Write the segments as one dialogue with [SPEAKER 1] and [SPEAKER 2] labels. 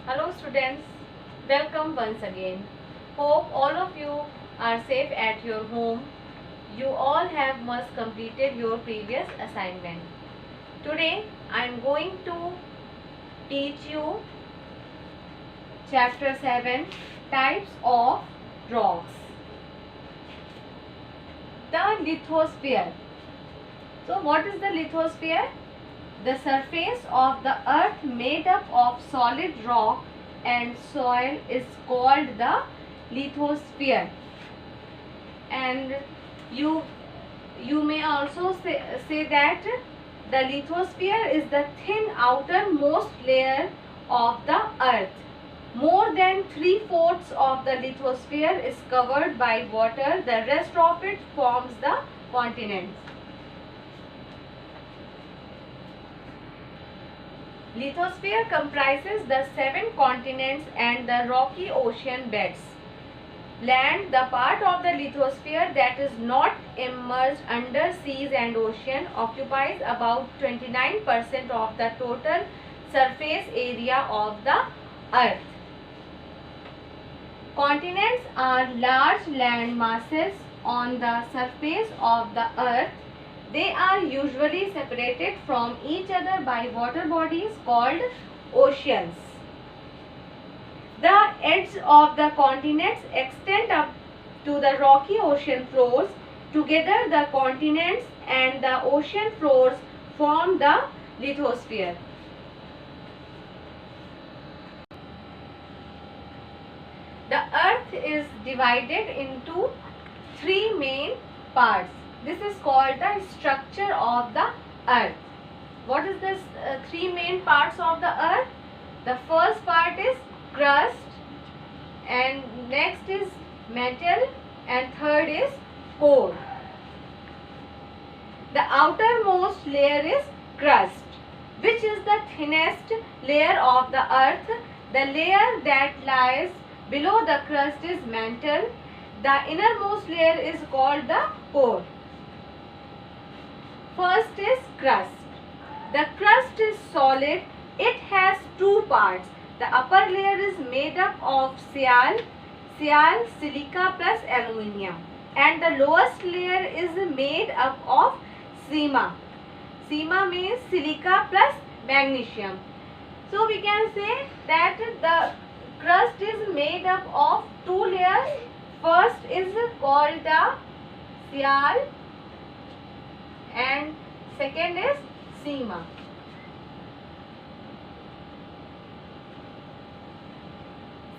[SPEAKER 1] Hello students, welcome once again. Hope all of you are safe at your home. You all have must completed your previous assignment. Today I am going to teach you chapter 7, types of rocks. The lithosphere. So what is the lithosphere? The surface of the earth made up of solid rock and soil is called the lithosphere. And you may also say that the lithosphere is the thin outermost layer of the earth. More than 3/4 of the lithosphere is covered by water. The rest of it forms the continents. Lithosphere comprises the 7 continents and the rocky ocean beds. Land, the part of the lithosphere that is not immersed under seas and ocean, occupies about 29% of the total surface area of the earth. Continents are large land masses on the surface of the earth. They are usually separated from each other by water bodies called oceans. The edges of the continents extend up to the rocky ocean floors. Together, the continents and the ocean floors form the lithosphere. The earth is divided into 3 main parts. This is called the structure of the earth. What is this 3 main parts of the earth? The first part is crust, and next is mantle, and third is core. The outermost layer is crust, which is the thinnest layer of the earth. The layer that lies below the crust is mantle. The innermost layer is called the core. First is crust. The crust is solid. It has 2 parts. The upper layer is made up of sial, silica plus aluminium, and the lowest layer is made up of sima. Sima means silica plus magnesium. So we can say that the crust is made up of 2 layers. First is called the sial and second is sima.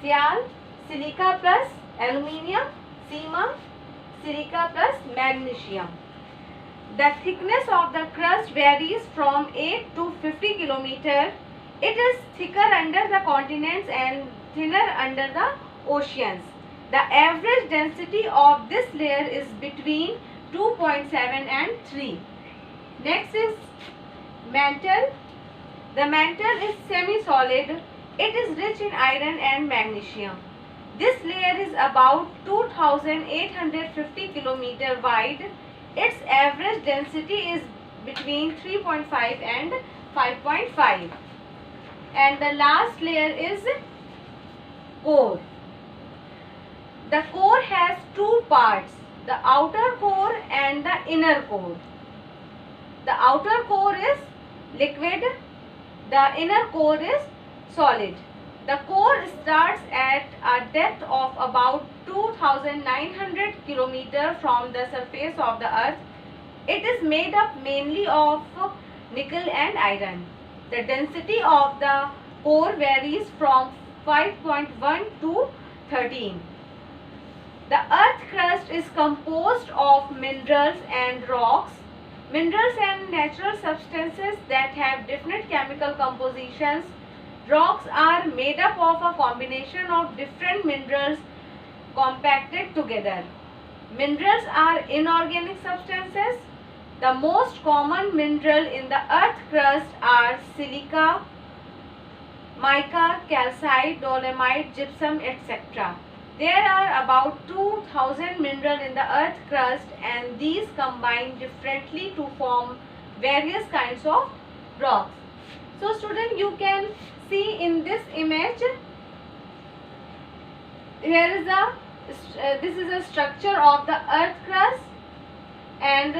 [SPEAKER 1] Sial, silica plus aluminium, sima, silica plus magnesium. The thickness of the crust varies from 8 to 50 km. It is thicker under the continents and thinner under the oceans. The average density of this layer is between 2.7 and 3. Next is mantle. The mantle is semi-solid. It is rich in iron and magnesium. This layer is about 2850 km wide. Its average density is between 3.5 and 5.5. And the last layer is core. The core has 2 parts, the outer core and the inner core. The outer core is liquid, the inner core is solid. The core starts at a depth of about 2900 km from the surface of the earth. It is made up mainly of nickel and iron. The density of the core varies from 5.1 to 13. The earth crust is composed of minerals and rocks. Minerals and natural substances that have different chemical compositions. Rocks are made up of a combination of different minerals compacted together. Minerals are inorganic substances. The most common mineral in the earth crust are silica, mica, calcite, dolomite, gypsum, etc. There are about 2000 minerals in the earth crust, and these combine differently to form various kinds of rocks. So student, you can see in this image here is a this is a structure of the earth crust, and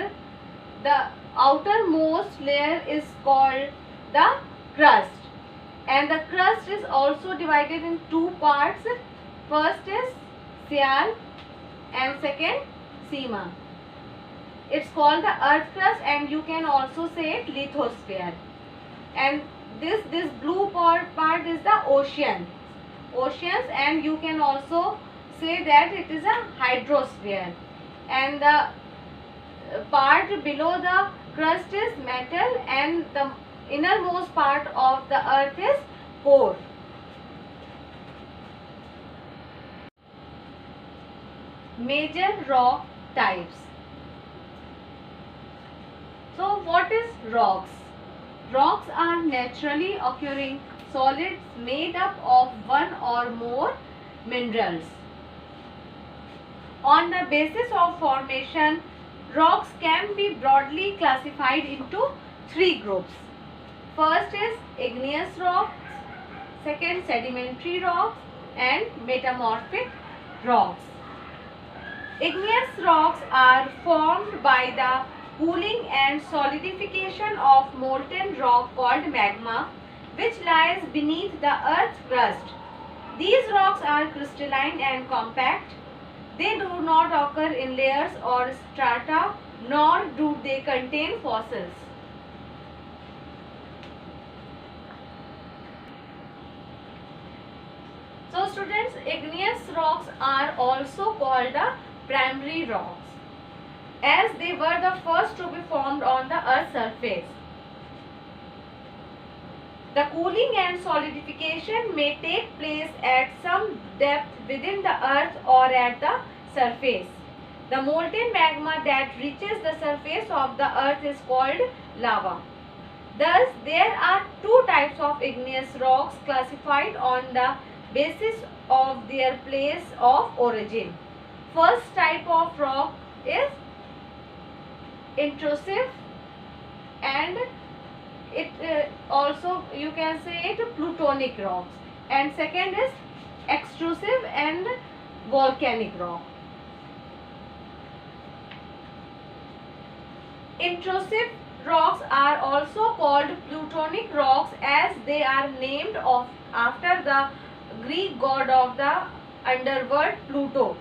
[SPEAKER 1] the outermost layer is called the crust, and the crust is also divided in two parts. First is Sial and second Sima. It's called the earth crust, and you can also say it lithosphere. And this blue part is the oceans, and you can also say that it is a hydrosphere. And the part below the crust is metal, and the innermost part of the earth is core. Major rock types. So what is rocks? Rocks are naturally occurring solids made up of one or more minerals. On the basis of formation, rocks can be broadly classified into three groups. First is igneous rocks, second sedimentary rocks, and metamorphic rocks. Igneous rocks are formed by the cooling and solidification of molten rock called magma, which lies beneath the earth's crust. These rocks are crystalline and compact. They do not occur in layers or strata, nor do they contain fossils. So students, igneous rocks are also called the primary rocks, as they were the first to be formed on the earth's surface. The cooling and solidification may take place at some depth within the earth or at the surface. The molten magma that reaches the surface of the earth is called lava. Thus, there are two types of igneous rocks classified on the basis of their place of origin. First type of rock is intrusive, and it also you can say it plutonic rocks, and second is extrusive and volcanic rock. Intrusive rocks are also called plutonic rocks, as they are named after the Greek god of the underworld, Pluto.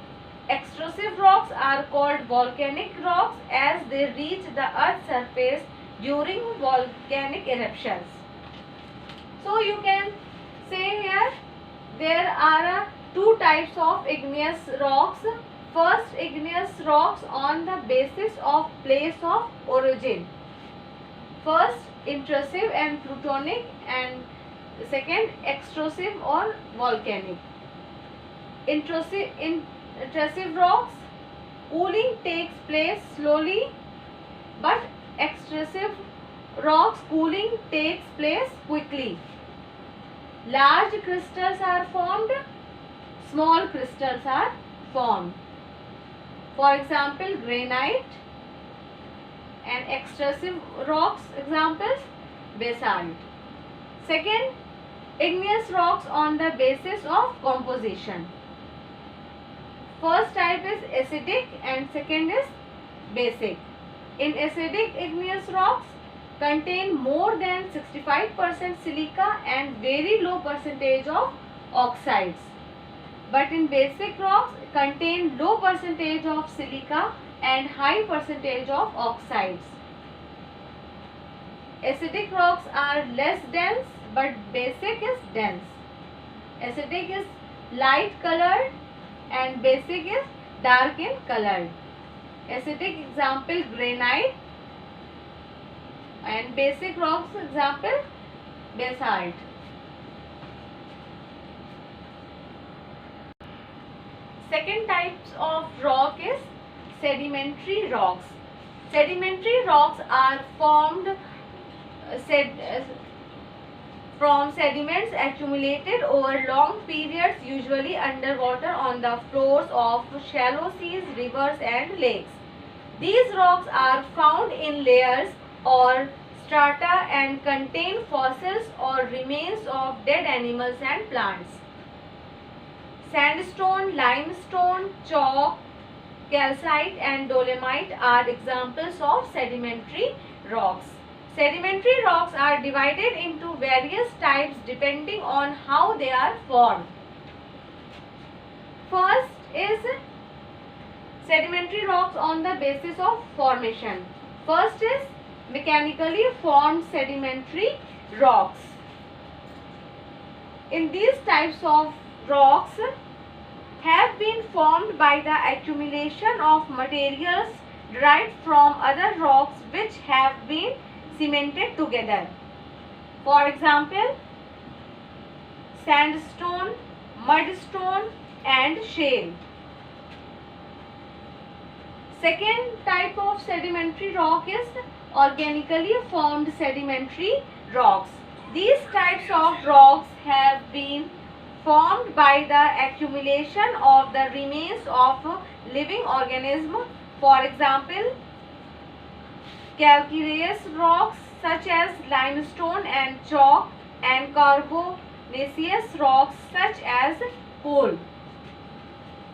[SPEAKER 1] Extrusive rocks are called volcanic rocks, as they reach the earth's surface during volcanic eruptions. So you can say here there are two types of igneous rocks. First, igneous rocks on the basis of place of origin. First, intrusive and plutonic, and second, extrusive or volcanic. Intrusive rocks, cooling takes place slowly, but extrusive rocks, cooling takes place quickly. Large crystals are formed, small crystals are formed. For example, granite, and extrusive rocks examples, basalt. Second, igneous rocks on the basis of composition. First type is acidic and second is basic. In acidic, igneous rocks contain more than 65% silica and very low percentage of oxides. But in basic rocks contain low percentage of silica and high percentage of oxides. Acidic rocks are less dense, but basic is dense. Acidic is light colored and basic is dark in color. Acidic example granite, and basic rocks example basalt. Second types of rock is sedimentary rocks. Sedimentary rocks are formed from sediments accumulated over long periods, usually underwater on the floors of shallow seas, rivers and lakes. These rocks are found in layers or strata and contain fossils or remains of dead animals and plants. Sandstone, limestone, chalk, calcite and dolomite are examples of sedimentary rocks. Sedimentary rocks are divided into various types depending on how they are formed. First is sedimentary rocks on the basis of formation. First is mechanically formed sedimentary rocks. In these types of rocks have been formed by the accumulation of materials derived from other rocks which have been cemented together. For example, sandstone, mudstone and shale. Second type of sedimentary rock is organically formed sedimentary rocks. These types of rocks have been formed by the accumulation of the remains of living organism. For example, calcareous rocks such as limestone and chalk, and carbonaceous rocks such as coal.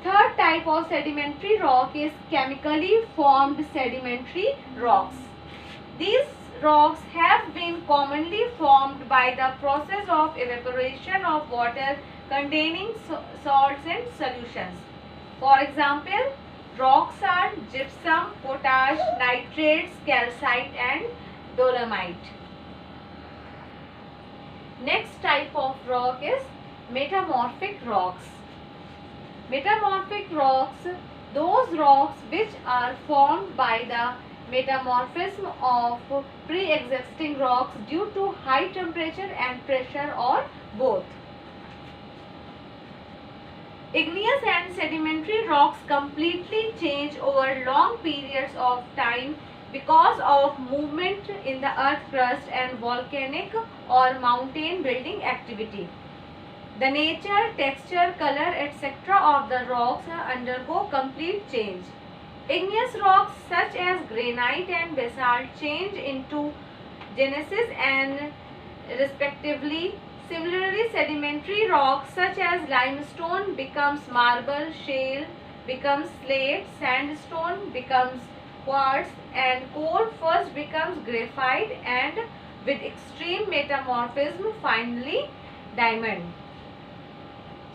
[SPEAKER 1] Third type of sedimentary rock is chemically formed sedimentary rocks. These rocks have been commonly formed by the process of evaporation of water containing salts in solutions. For example, rocks are gypsum, potash, nitrates, calcite and dolomite. Next type of rock is metamorphic rocks. Metamorphic rocks, those rocks which are formed by the metamorphism of pre-existing rocks due to high temperature and pressure or both. Igneous and sedimentary rocks completely change over long periods of time because of movement in the earth crust and volcanic or mountain building activity. The nature, texture, color, etc. of the rocks undergo complete change. Igneous rocks such as granite and basalt change into gneisses and respectively. Similarly, sedimentary rocks such as limestone becomes marble, shale becomes slate, sandstone becomes quartz and coal first becomes graphite and with extreme metamorphism finally diamond.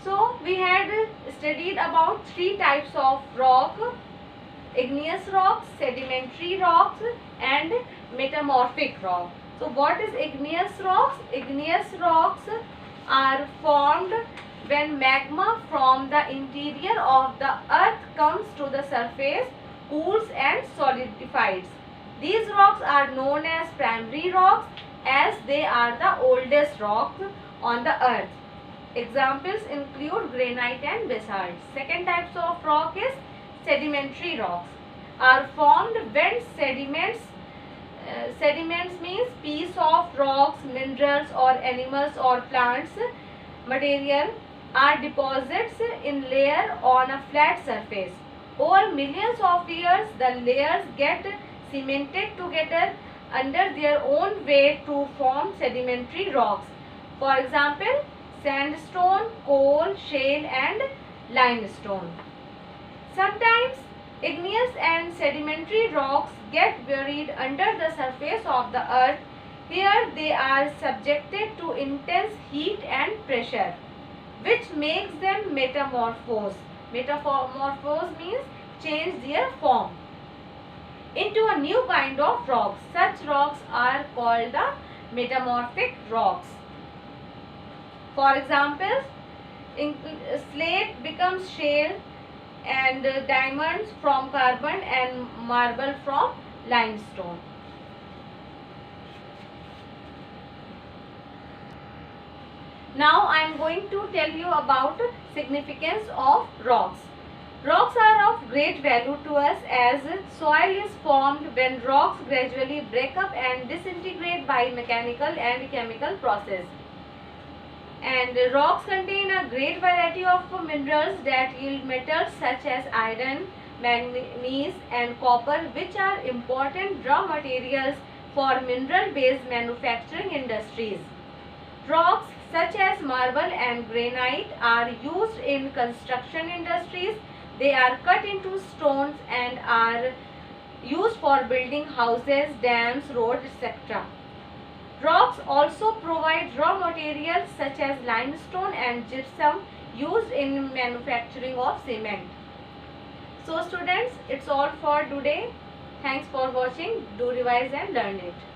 [SPEAKER 1] So, we had studied about three types of rock: igneous rocks, sedimentary rocks and metamorphic rock. So, what is igneous rocks? Igneous rocks are formed when magma from the interior of the earth comes to the surface, cools and solidifies. These rocks are known as primary rocks as they are the oldest rocks on the earth. Examples include granite and basalt. Second types of rock is sedimentary rocks. Are formed when sediments means piece of rocks, minerals or animals or plants material are deposits in layer on a flat surface. Over millions of years, the layers get cemented together under their own weight to form sedimentary rocks. For example, sandstone, coal, shale and limestone. Sometimes igneous and sedimentary rocks get buried under the surface of the earth. Here they are subjected to intense heat and pressure, which makes them metamorphose. Metamorphose means change their form into a new kind of rocks. Such rocks are called the metamorphic rocks. For example, slate becomes shale and diamonds from carbon and marble from limestone. Now I am going to tell you about significance of rocks. Rocks are of great value to us as soil is formed when rocks gradually break up and disintegrate by mechanical and chemical process. And rocks contain a great variety of minerals that yield metals such as iron, manganese and copper, which are important raw materials for mineral based manufacturing industries. Rocks such as marble and granite are used in construction industries. They are cut into stones and are used for building houses, dams, roads, etc. Rocks also provide raw materials such as limestone and gypsum used in manufacturing of cement. So students, it's all for today. Thanks for watching. Do revise and learn it.